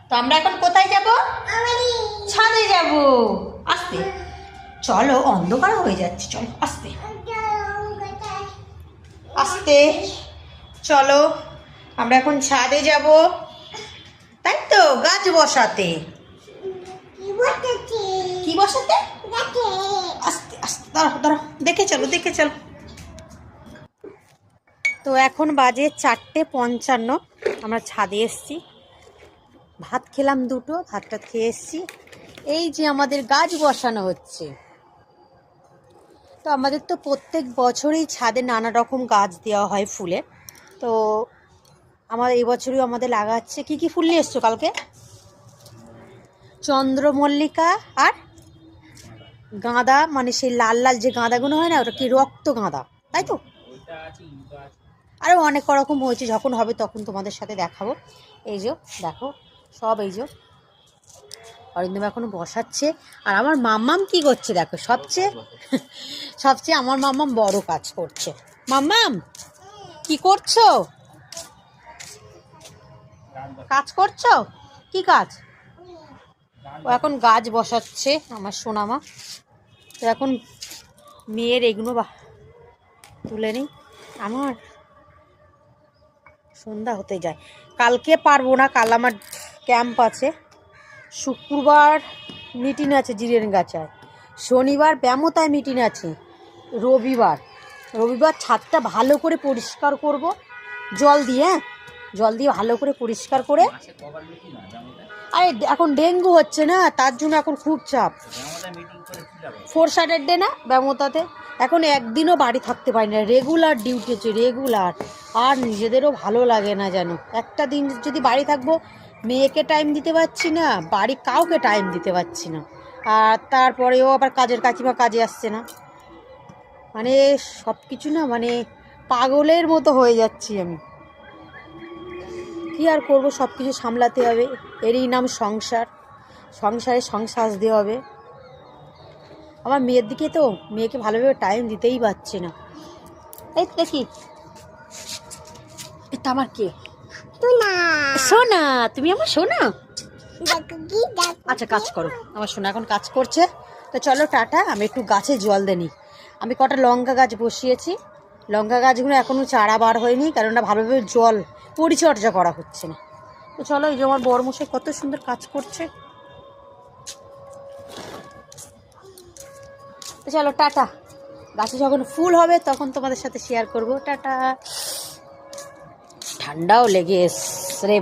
তো আমরা এখন কোথায় যাব? ছাদে যাব। আস্তে চলো, অন্ধকার হয়ে যাচ্ছে, চলো আস্তে আস্তে চলো। আমরা এখন ছাদে যাব, তাই তো, গাছ বসাতে। কি বসাতে? আস্তে আস্তে, দাঁড়াও দাঁড়াও, দেখে চলো দেখে চলো। তো এখন বাজে 4:55, আমরা ছাদে এসছি, ভাত খেলাম দুটো, ভাতটা খেয়ে এসছি। এই যে আমাদের গাছ বসানো হচ্ছে। তো আমাদের তো প্রত্যেক বছরই ছাদে নানা রকম গাছ দেওয়া হয় ফুলের। তো এই বছরই আমাদের লাগাচ্ছে। কি কি ফুল নিয়ে এসছো কালকে? চন্দ্রমল্লিকা আর গাঁদা, মানে সেই লাল লাল যে গাঁদাগুলো হয় না, ওটা কি রক্ত গাঁদা, তাই তো? আরও অনেক রকম হয়েছে, যখন হবে তখন তোমাদের সাথে দেখাবো। এই যে দেখো সব, এই যে অরিন্দম এখনো বসাচ্ছে। আর আমার মাম্মাম কি করছে দেখো, সবচেয়ে আমার মাম্মাম বড় কাজ করছে। মাম্মাম কি করছো? কাজ করছো? কি কাজ? ও এখন গাছ বসাচ্ছে আমার সোনামা। তো এখন মেয়ের এগুলো তুলে নিই, আমার সন্ধ্যা হতে যায়। কালকে পারবো না, কাল আমার ক্যাম্প আছে। শুক্রবার মিটিং আছে জিরেন গাছায়, শনিবার ব্যামতায় মিটিং আছে, রবিবার ছাদটা ভালো করে পরিষ্কার করব, জল দিয়ে ভালো করে পরিষ্কার করে। আরে এখন ডেঙ্গু হচ্ছে না, তার জন্য এখন খুব চাপ। 4 স্যাটারডে না ব্যামতাতে, এখন একদিনও বাড়ি থাকতে পারি না, রেগুলার ডিউটি হচ্ছে, রেগুলার। আর নিজেদেরও ভালো লাগে না যেন, একটা দিন যদি বাড়ি থাকবো, মেয়েকে টাইম দিতে পারছি না, বাড়ি কাউকে টাইম দিতে পারছি না। আর তারপরেও আবার কাকিমা কাজে আসছে না, মানে সব কিছু না, মানে পাগলের মতো হয়ে যাচ্ছি আমি। কি আর করবো, সব কিছু সামলাতে হবে, এরই নাম সংসার, সংসারে সাজতে হবে। আমার মেয়ের দিকে তো, মেয়েকে ভালোভাবে টাইম দিতেই পারছি না। এই দেখি, এটা আমার কে? সোনা, তুমি আমার সোনা। আচ্ছা কাজ করো, আমার সোনা এখন কাজ করছে। তো চলো টাটা, আমি একটু গাছে জল দেনি। আমি কটা লঙ্কা গাছ বসিয়েছি, লঙ্কা গাছগুলো এখনও চারা বার হয়নি, কারণ ভালোভাবে জল পরিচর্যা করা হচ্ছে না। তো চলো, এই যে আমার বড়মশাই কত সুন্দর কাজ করছে। তো চলো টাটা, গাছে যখন ফুল হবে তখন তোমাদের সাথে শেয়ার করবো। টাটা। ঠান্ডাও লেগে এসছে রে।